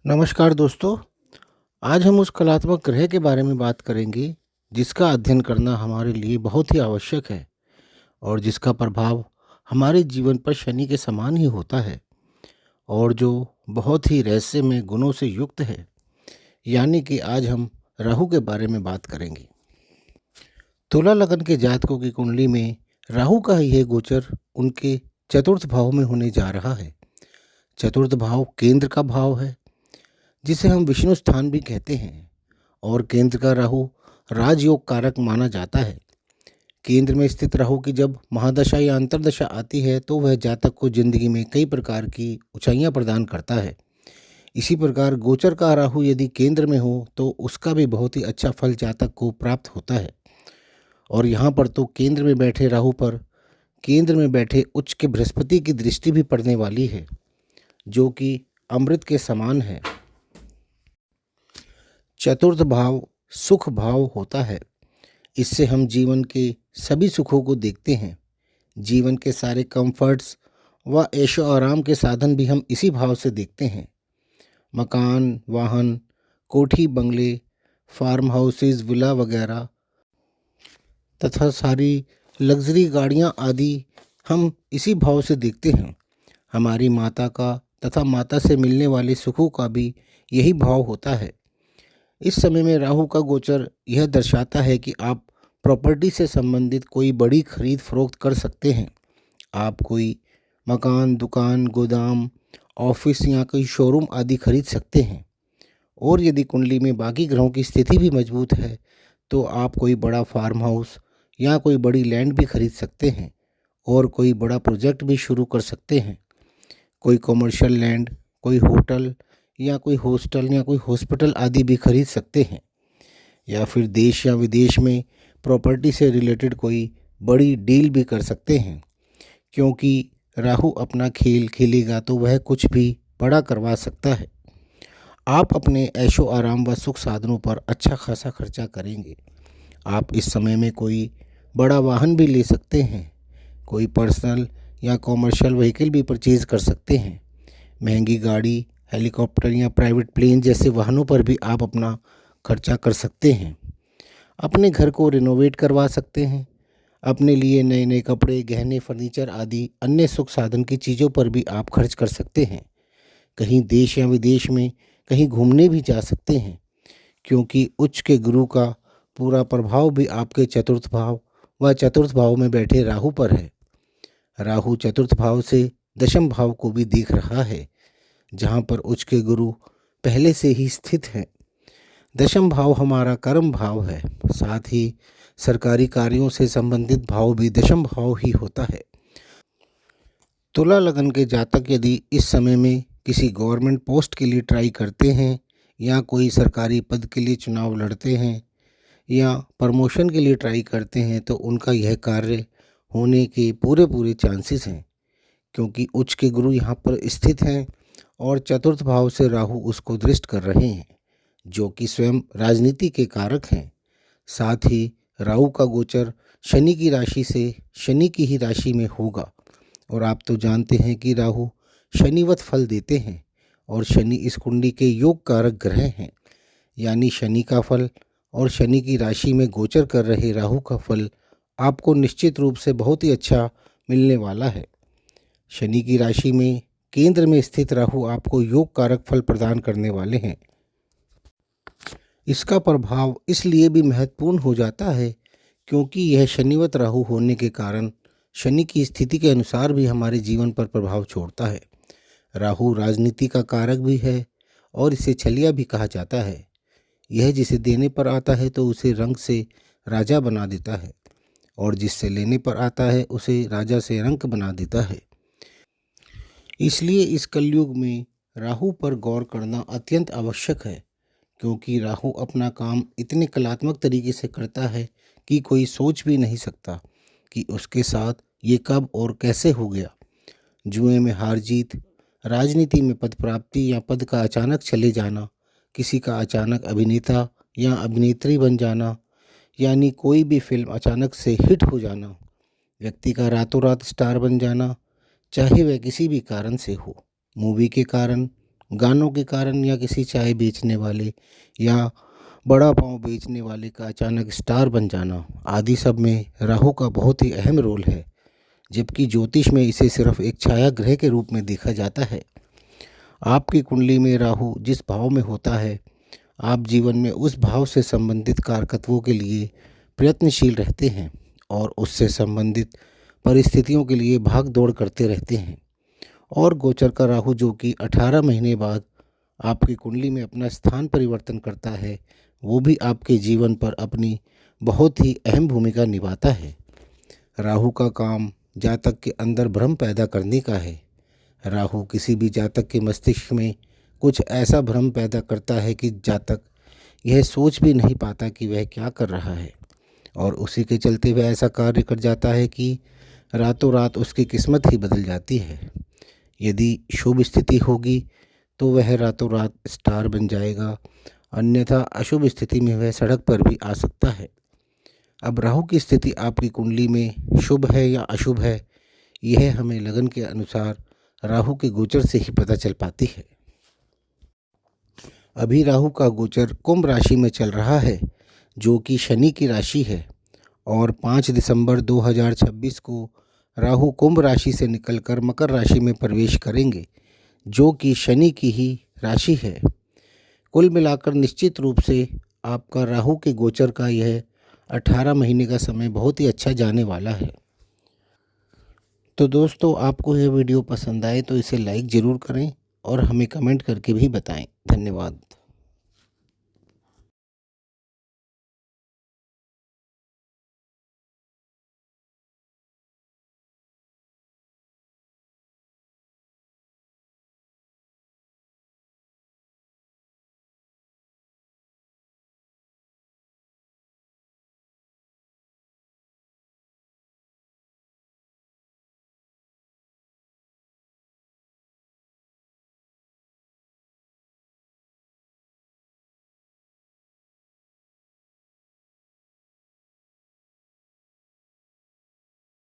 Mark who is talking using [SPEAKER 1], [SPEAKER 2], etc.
[SPEAKER 1] नमस्कार दोस्तों। आज हम उस कलात्मक ग्रह के बारे में बात करेंगे जिसका अध्ययन करना हमारे लिए बहुत ही आवश्यक है और जिसका प्रभाव हमारे जीवन पर शनि के समान ही होता है और जो बहुत ही रहस्यमय गुणों से युक्त है। यानी कि आज हम राहु के बारे में बात करेंगे। तुला लगन के जातकों की कुंडली में राहु का यह गोचर उनके चतुर्थ भाव में होने जा रहा है। चतुर्थ भाव केंद्र का भाव है जिसे हम विष्णु स्थान भी कहते हैं और केंद्र का राहु राजयोग कारक माना जाता है। केंद्र में स्थित राहु की जब महादशा या अंतर्दशा आती है तो वह जातक को जिंदगी में कई प्रकार की ऊंचाइयां प्रदान करता है। इसी प्रकार गोचर का राहु यदि केंद्र में हो तो उसका भी बहुत ही अच्छा फल जातक को प्राप्त होता है। और यहाँ पर तो केंद्र में बैठे राहु पर केंद्र में बैठे उच्च के बृहस्पति की दृष्टि भी पड़ने वाली है जो कि अमृत के समान है। चतुर्थ भाव सुख भाव होता है। इससे हम जीवन के सभी सुखों को देखते हैं। जीवन के सारे कंफर्ट्स व ऐशो आराम के साधन भी हम इसी भाव से देखते हैं। मकान, वाहन, कोठी, बंगले, फार्म हाउसेस, विला वगैरह तथा सारी लग्जरी गाड़ियां आदि हम इसी भाव से देखते हैं। हमारी माता का तथा माता से मिलने वाले सुखों का भी यही भाव होता है। इस समय में राहु का गोचर यह दर्शाता है कि आप प्रॉपर्टी से संबंधित कोई बड़ी खरीद फरोख्त कर सकते हैं। आप कोई मकान, दुकान, गोदाम, ऑफिस या कोई शोरूम आदि खरीद सकते हैं। और यदि कुंडली में बाकी ग्रहों की स्थिति भी मजबूत है तो आप कोई बड़ा फार्म हाउस या कोई बड़ी लैंड भी खरीद सकते हैं और कोई बड़ा प्रोजेक्ट भी शुरू कर सकते हैं। कोई कॉमर्शियल लैंड, कोई होटल या कोई हॉस्टल या कोई हॉस्पिटल आदि भी खरीद सकते हैं। या फिर देश या विदेश में प्रॉपर्टी से रिलेटेड कोई बड़ी डील भी कर सकते हैं। क्योंकि राहु अपना खेल खेलेगा तो वह कुछ भी बड़ा करवा सकता है। आप अपने ऐशो आराम व सुख साधनों पर अच्छा खासा खर्चा करेंगे। आप इस समय में कोई बड़ा वाहन भी ले सकते हैं। कोई पर्सनल या कॉमर्शियल व्हीकल भी परचेज़ कर सकते हैं। महंगी गाड़ी, हेलीकॉप्टर या प्राइवेट प्लेन जैसे वाहनों पर भी आप अपना खर्चा कर सकते हैं। अपने घर को रिनोवेट करवा सकते हैं। अपने लिए नए नए कपड़े, गहने, फर्नीचर आदि अन्य सुख साधन की चीज़ों पर भी आप खर्च कर सकते हैं। कहीं देश या विदेश में कहीं घूमने भी जा सकते हैं क्योंकि उच्च के गुरु का पूरा प्रभाव भी आपके चतुर्थ भाव व चतुर्थ भाव में बैठे राहु पर है। राहु चतुर्थ भाव से दशम भाव को भी देख रहा है जहाँ पर उच्च के गुरु पहले से ही स्थित हैं। दशम भाव हमारा कर्म भाव है। साथ ही सरकारी कार्यों से संबंधित भाव भी दशम भाव ही होता है। तुला लगन के जातक यदि इस समय में किसी गवर्नमेंट पोस्ट के लिए ट्राई करते हैं या कोई सरकारी पद के लिए चुनाव लड़ते हैं या प्रमोशन के लिए ट्राई करते हैं तो उनका यह कार्य होने के पूरे पूरे चांसेस हैं क्योंकि उच्च के गुरु यहाँ पर स्थित हैं और चतुर्थ भाव से राहु उसको दृष्ट कर रहे हैं जो कि स्वयं राजनीति के कारक हैं। साथ ही राहु का गोचर शनि की राशि से शनि की ही राशि में होगा और आप तो जानते हैं कि राहु शनिवत फल देते हैं और शनि इस कुंडली के योग कारक ग्रह हैं। यानी शनि का फल और शनि की राशि में गोचर कर रहे राहु का फल आपको निश्चित रूप से बहुत ही अच्छा मिलने वाला है। शनि की राशि में केंद्र में स्थित राहु आपको योग कारक फल प्रदान करने वाले हैं। इसका प्रभाव इसलिए भी महत्वपूर्ण हो जाता है क्योंकि यह शनिवत राहु होने के कारण शनि की स्थिति के अनुसार भी हमारे जीवन पर प्रभाव छोड़ता है। राहु राजनीति का कारक भी है और इसे छलिया भी कहा जाता है। यह जिसे देने पर आता है तो उसे रंक से राजा बना देता है और जिससे लेने पर आता है उसे राजा से रंक बना देता है। इसलिए इस कलयुग में राहु पर गौर करना अत्यंत आवश्यक है क्योंकि राहु अपना काम इतने कलात्मक तरीके से करता है कि कोई सोच भी नहीं सकता कि उसके साथ ये कब और कैसे हो गया। जुए में हार जीत, राजनीति में पद प्राप्ति या पद का अचानक चले जाना, किसी का अचानक अभिनेता या अभिनेत्री बन जाना, यानी कोई भी फिल्म अचानक से हिट हो जाना, व्यक्ति का रातों रात स्टार बन जाना, चाहे वह किसी भी कारण से हो, मूवी के कारण, गानों के कारण या किसी चाय बेचने वाले या बड़ा पाव बेचने वाले का अचानक स्टार बन जाना आदि सब में राहु का बहुत ही अहम रोल है। जबकि ज्योतिष में इसे सिर्फ एक छाया ग्रह के रूप में देखा जाता है। आपकी कुंडली में राहु जिस भाव में होता है, आप जीवन में उस भाव से संबंधित कारकत्वों के लिए प्रयत्नशील रहते हैं और उससे संबंधित परिस्थितियों के लिए भाग दौड़ करते रहते हैं। और गोचर का राहु जो कि 18 महीने बाद आपकी कुंडली में अपना स्थान परिवर्तन करता है, वो भी आपके जीवन पर अपनी बहुत ही अहम भूमिका निभाता है। राहु का काम जातक के अंदर भ्रम पैदा करने का है। राहु किसी भी जातक के मस्तिष्क में कुछ ऐसा भ्रम पैदा करता है कि जातक यह सोच भी नहीं पाता कि वह क्या कर रहा है, और उसी के चलते वह ऐसा कार्य कर जाता है कि रातों रात उसकी किस्मत ही बदल जाती है। यदि शुभ स्थिति होगी तो वह रातों रात स्टार बन जाएगा, अन्यथा अशुभ स्थिति में वह सड़क पर भी आ सकता है। अब राहु की स्थिति आपकी कुंडली में शुभ है या अशुभ है, यह हमें लगन के अनुसार राहु के गोचर से ही पता चल पाती है। अभी राहु का गोचर कुंभ राशि में चल रहा है, जो कि शनि की राशि है, और 5 दिसंबर 2026 को राहु कुंभ राशि से निकलकर मकर राशि में प्रवेश करेंगे, जो कि शनि की ही राशि है। कुल मिलाकर निश्चित रूप से आपका राहु के गोचर का यह 18 महीने का समय बहुत ही अच्छा जाने वाला है। तो दोस्तों, आपको यह वीडियो पसंद आए तो इसे लाइक ज़रूर करें और हमें कमेंट करके भी बताएं। धन्यवाद।